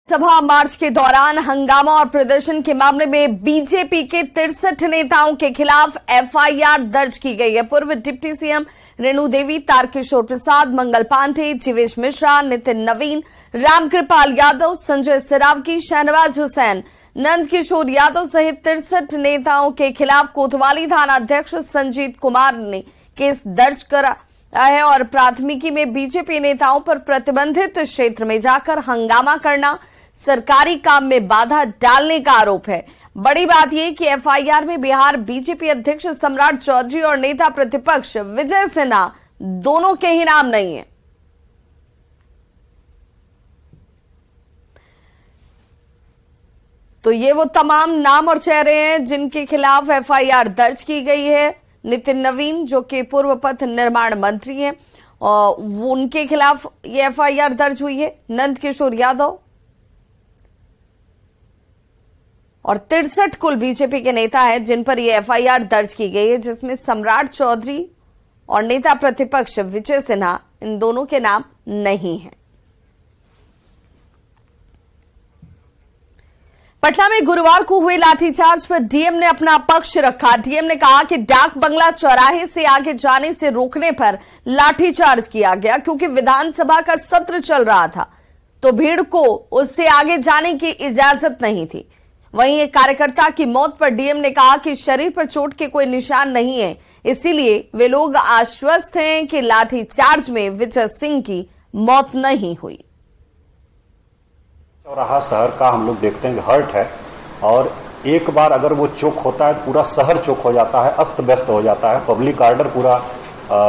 सभा मार्च के दौरान हंगामा और प्रदर्शन के मामले में बीजेपी के 63 नेताओं के खिलाफ एफआईआर दर्ज की गई है। पूर्व डिप्टी सीएम रेणु देवी, तारकिशोर प्रसाद, मंगल पांडे, जीवेश मिश्रा, नितिन नवीन, रामकृपाल यादव, संजय सिरावगी, शहनवाज हुसैन, नंद किशोर यादव सहित 63 नेताओं के खिलाफ कोतवाली थाना अध्यक्ष संजीत कुमार ने केस दर्ज करा है और प्राथमिकी में बीजेपी नेताओं पर प्रतिबंधित क्षेत्र में जाकर हंगामा करना, सरकारी काम में बाधा डालने का आरोप है। बड़ी बात यह कि एफआईआर में बिहार बीजेपी अध्यक्ष सम्राट चौधरी और नेता प्रतिपक्ष विजय सिन्हा दोनों के ही नाम नहीं है। तो ये वो तमाम नाम और चेहरे हैं जिनके खिलाफ एफआईआर दर्ज की गई है। नितिन नवीन जो कि पूर्व पथ निर्माण मंत्री हैं, वो उनके खिलाफ ये एफआईआर दर्ज हुई है। नंद किशोर यादव और 63 कुल बीजेपी के नेता हैं जिन पर यह एफआईआर दर्ज की गई है, जिसमें सम्राट चौधरी और नेता प्रतिपक्ष विजय सिन्हा इन दोनों के नाम नहीं हैं। पटना में गुरुवार को हुए लाठीचार्ज पर डीएम ने अपना पक्ष रखा। डीएम ने कहा कि डाक बंगला चौराहे से आगे जाने से रोकने पर लाठीचार्ज किया गया क्योंकि विधानसभा का सत्र चल रहा था, तो भीड़ को उससे आगे जाने की इजाजत नहीं थी। वहीं एक कार्यकर्ता की मौत पर डीएम ने कहा कि शरीर पर चोट के कोई निशान नहीं है, इसीलिए वे लोग आश्वस्त हैं कि लाठीचार्ज में विजय सिंह की मौत नहीं हुई। चौराहा शहर का हम लोग देखते हैं कि हर्ट है और एक बार अगर वो चौक होता है तो पूरा शहर चौक हो जाता है, अस्त व्यस्त हो जाता है, पब्लिक आर्डर पूरा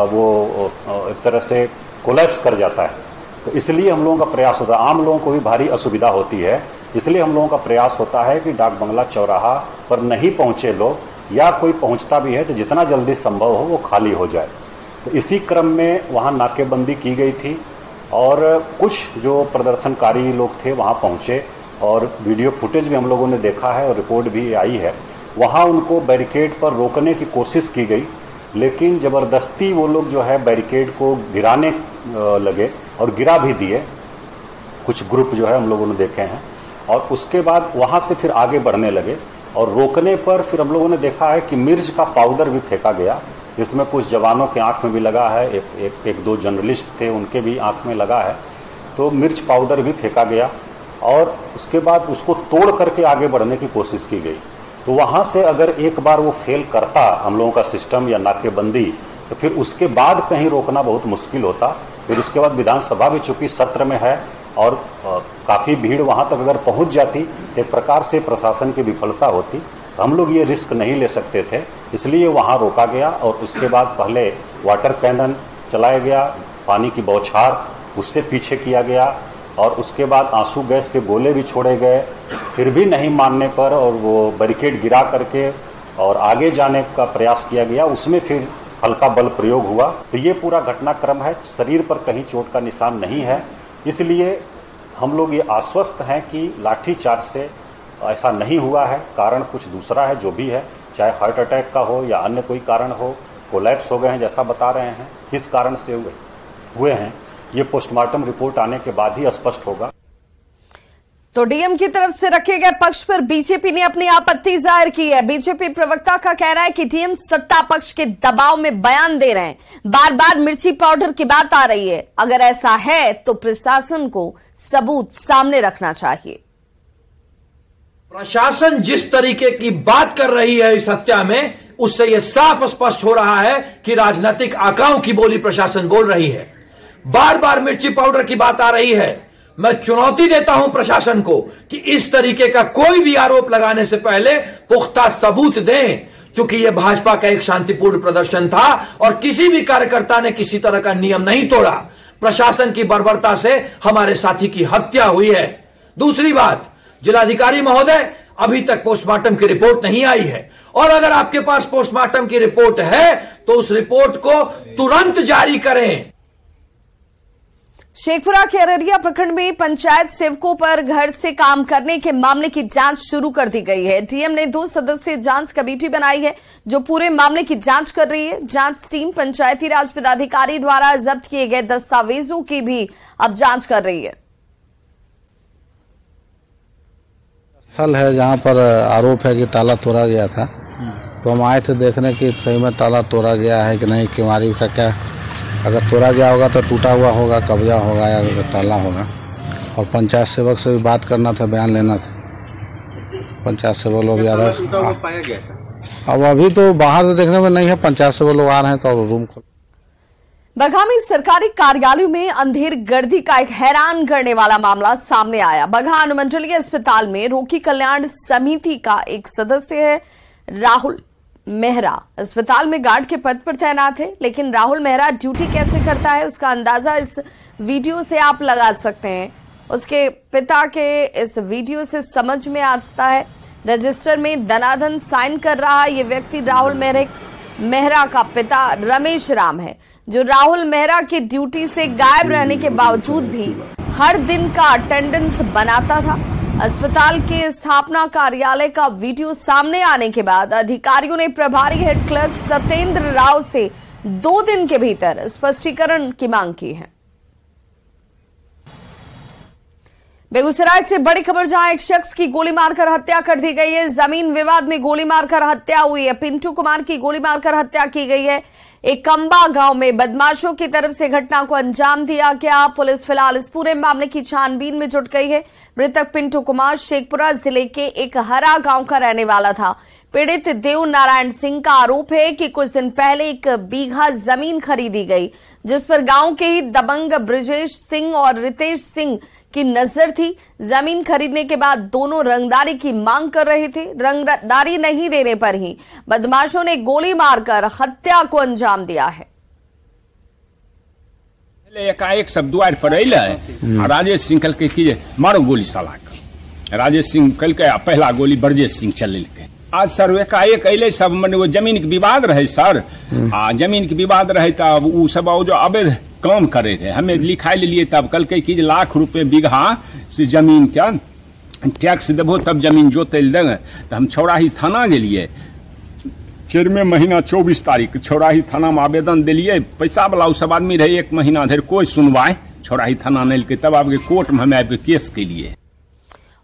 वो एक तरह से कोलैप्स कर जाता है। तो इसलिए हम लोगों का प्रयास होता है, आम लोगों को भी भारी असुविधा होती है, इसलिए हम लोगों का प्रयास होता है कि डाक बंगला चौराहा पर नहीं पहुंचे लोग या कोई पहुंचता भी है तो जितना जल्दी संभव हो वो खाली हो जाए। तो इसी क्रम में वहाँ नाकेबंदी की गई थी और कुछ जो प्रदर्शनकारी लोग थे वहाँ पहुँचे और वीडियो फुटेज भी हम लोगों ने देखा है और रिपोर्ट भी आई है। वहाँ उनको बैरिकेड पर रोकने की कोशिश की गई, लेकिन ज़बरदस्ती वो लोग जो है बैरिकेड को गिराने लगे और गिरा भी दिए। कुछ ग्रुप जो है हम लोगों ने देखे हैं और उसके बाद वहाँ से फिर आगे बढ़ने लगे और रोकने पर फिर हम लोगों ने देखा है कि मिर्च का पाउडर भी फेंका गया, जिसमें कुछ जवानों के आंख में भी लगा है, एक दो जर्नलिस्ट थे उनके भी आंख में लगा है। तो मिर्च पाउडर भी फेंका गया और उसके बाद उसको तोड़ करके आगे बढ़ने की कोशिश की गई। तो वहाँ से अगर एक बार वो फेल करता हम लोगों का सिस्टम या नाकेबंदी, तो फिर उसके बाद कहीं रोकना बहुत मुश्किल होता। फिर उसके बाद विधानसभा भी चूंकि सत्र में है और काफ़ी भीड़ वहाँ तक अगर पहुँच जाती तो एक प्रकार से प्रशासन की विफलता होती। हम लोग ये रिस्क नहीं ले सकते थे, इसलिए वहाँ रोका गया और उसके बाद पहले वाटर कैनन चलाया गया, पानी की बौछार उससे पीछे किया गया और उसके बाद आंसू गैस के गोले भी छोड़े गए। फिर भी नहीं मानने पर और वो बैरिकेड गिरा करके और आगे जाने का प्रयास किया गया, उसमें फिर हल्का बल प्रयोग हुआ। तो ये पूरा घटनाक्रम है, शरीर पर कहीं चोट का निशान नहीं है, इसलिए हम लोग ये आश्वस्त हैं कि लाठीचार्ज से ऐसा नहीं हुआ है। कारण कुछ दूसरा है, जो भी है, चाहे हार्ट अटैक का हो या अन्य कोई कारण हो, कोलैप्स हो गए हैं जैसा बता रहे हैं। किस कारण से हुए हैं ये पोस्टमार्टम रिपोर्ट आने के बाद ही स्पष्ट होगा। तो डीएम की तरफ से रखे गए पक्ष पर बीजेपी ने अपनी आपत्ति जाहिर की है। बीजेपी प्रवक्ता का कहना है कि डीएम सत्ता पक्ष के दबाव में बयान दे रहे हैं, बार बार मिर्ची पाउडर की बात आ रही है। अगर ऐसा है तो प्रशासन को सबूत सामने रखना चाहिए। प्रशासन जिस तरीके की बात कर रही है इस हत्या में, उससे यह साफ स्पष्ट हो रहा है कि राजनीतिक आंकड़ों की बोली प्रशासन बोल रही है। बार बार मिर्ची पाउडर की बात आ रही है। मैं चुनौती देता हूं प्रशासन को कि इस तरीके का कोई भी आरोप लगाने से पहले पुख्ता सबूत दें। चूंकि यह भाजपा का एक शांतिपूर्ण प्रदर्शन था और किसी भी कार्यकर्ता ने किसी तरह का नियम नहीं तोड़ा। प्रशासन की बर्बरता से हमारे साथी की हत्या हुई है। दूसरी बात, जिलाधिकारी महोदय, अभी तक पोस्टमार्टम की रिपोर्ट नहीं आई है और अगर आपके पास पोस्टमार्टम की रिपोर्ट है तो उस रिपोर्ट को तुरंत जारी करें। शेखपुरा के अररिया प्रखंड में पंचायत सेवकों पर घर से काम करने के मामले की जांच शुरू कर दी गई है। डीएम ने 2 सदस्यीय जांच कमेटी बनाई है जो पूरे मामले की जांच कर रही है। जांच टीम पंचायती राज पदाधिकारी द्वारा जब्त किए गए दस्तावेजों की भी अब जांच कर रही है। स्थल है जहाँ पर आरोप है कि ताला तोड़ा गया था, तो हम आए थे देखने कि सही में ताला तोड़ा गया है कि नहीं, किवाड़ी का क्या, अगर तोड़ा गया होगा तो टूटा हुआ होगा, कब्जा होगा या ताला होगा। और पंचायत सेवक से भी बात करना था, बयान लेना था। पंचायत सेवक लोग ज़्यादा पाया गया था। अब अभी तो बाहर से देखने में नहीं है, पंचायत सेवक लोग आ रहे हैं तो रूम खोल। बगहा में सरकारी कार्यालयों में अंधेर गर्दी का एक हैरान करने वाला मामला सामने आया। बगहा अनुमंडलीय अस्पताल में रोगी कल्याण समिति का एक सदस्य है राहुल मेहरा। अस्पताल में गार्ड के पद पर तैनात है, लेकिन राहुल मेहरा ड्यूटी कैसे करता है उसका अंदाजा इस वीडियो से आप लगा सकते हैं। उसके पिता के इस वीडियो से समझ में आता है। रजिस्टर में धनाधन साइन कर रहा ये व्यक्ति राहुल मेहरा का पिता रमेश राम है, जो राहुल मेहरा की ड्यूटी से गायब रहने के बावजूद भी हर दिन का अटेंडेंस बनाता था। अस्पताल के स्थापना कार्यालय का वीडियो सामने आने के बाद अधिकारियों ने प्रभारी हेड क्लर्क सत्येंद्र राव से 2 दिन के भीतर स्पष्टीकरण की मांग की है। बेगूसराय से बड़ी खबर, जहां एक शख्स की गोली मारकर हत्या कर दी गई है। जमीन विवाद में गोली मारकर हत्या हुई है। पिंटू कुमार की गोली मारकर हत्या की गई है। एक कंबा गांव में बदमाशों की तरफ से घटना को अंजाम दिया गया। पुलिस फिलहाल इस पूरे मामले की छानबीन में जुट गई है। मृतक पिंटू कुमार शेखपुरा जिले के एक हरा गांव का रहने वाला था। पीड़ित देव नारायण सिंह का आरोप है कि कुछ दिन पहले 1 बीघा जमीन खरीदी गई, जिस पर गांव के ही दबंग ब्रजेश सिंह और रितेश सिंह की नजर थी। जमीन खरीदने के बाद दोनों रंगदारी की मांग कर रहे थे। रंगदारी नहीं देने पर ही बदमाशों ने गोली मारकर हत्या को अंजाम दिया है। एकाएक सब द्वार पर अल, राजेश सिंह कल के मारो गोली साला। राजेश सिंह कल के पहला गोली ब्रजेश सिंह चल। आज सर एकाएक अल, सब मैंने वो जमीन के विवाद रहे सर, जमीन के विवाद रहे तब वो सब जो अवैध काम करे थे, हमें लिखा लिए। तब कल के कि लाख रुपए बीघा से जमीन क्या टैक्स देबो तब जमीन जोते देंगे। तो हम छौराही थाना गेलिए 4वें महीना 24 तारीख छौराही थाना में आवेदन दिलिए। पैसा वाला उ सब आदमी रहे, 1 महीना धर कोई सुनवाई छौराही थाना नहीं के। तब आपके कोर्ट में हमें आपके केस के लिए।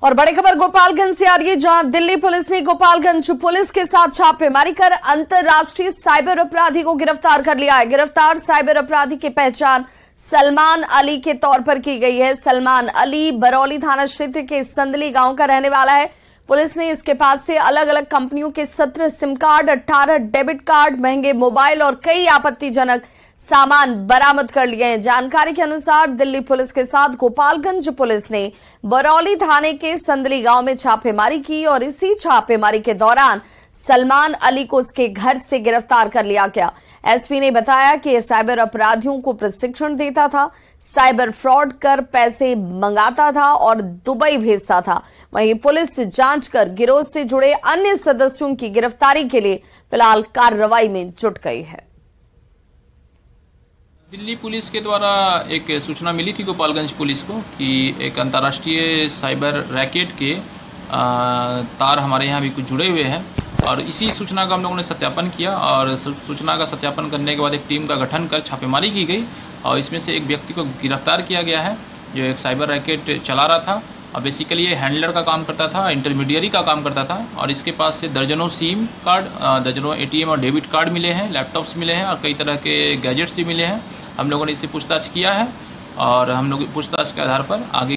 और बड़ी खबर गोपालगंज से आ रही है, जहां दिल्ली पुलिस ने गोपालगंज पुलिस के साथ छापेमारी कर अंतर्राष्ट्रीय साइबर अपराधी को गिरफ्तार कर लिया है। गिरफ्तार साइबर अपराधी की पहचान सलमान अली के तौर पर की गई है। सलमान अली बरौली थाना क्षेत्र के संदली गांव का रहने वाला है। पुलिस ने इसके पास से अलग अलग कंपनियों के 17 सिम कार्ड, 18 डेबिट कार्ड, महंगे मोबाइल और कई आपत्तिजनक सामान बरामद कर लिए हैं। जानकारी के अनुसार दिल्ली पुलिस के साथ गोपालगंज पुलिस ने बरौली थाने के संदली गांव में छापेमारी की और इसी छापेमारी के दौरान सलमान अली को उसके घर से गिरफ्तार कर लिया गया। एसपी ने बताया कि यह साइबर अपराधियों को प्रशिक्षण देता था, साइबर फ्रॉड कर पैसे मंगाता था और दुबई भेजता था। वहीं पुलिस जांच कर गिरोह से जुड़े अन्य सदस्यों की गिरफ्तारी के लिए फिलहाल कार्रवाई में जुट गई है। दिल्ली पुलिस के द्वारा एक सूचना मिली थी गोपालगंज पुलिस को कि एक अंतर्राष्ट्रीय साइबर रैकेट के तार हमारे यहाँ भी कुछ जुड़े हुए हैं, और इसी सूचना का हम लोगों ने सत्यापन किया। और सूचना का सत्यापन करने के बाद एक टीम का गठन कर छापेमारी की गई और इसमें से एक व्यक्ति को गिरफ्तार किया गया है, जो एक साइबर रैकेट चला रहा था। और बेसिकली ये हैंडलर का काम करता था, इंटरमीडियरी का काम करता था। और इसके पास से दर्जनों सिम कार्ड, दर्जनों एटीएम और डेबिट कार्ड मिले हैं, लैपटॉप्स मिले हैं और कई तरह के गैजेट्स भी मिले हैं। हम लोगों ने इससे पूछताछ किया है और हम लोग पूछताछ के आधार पर आगे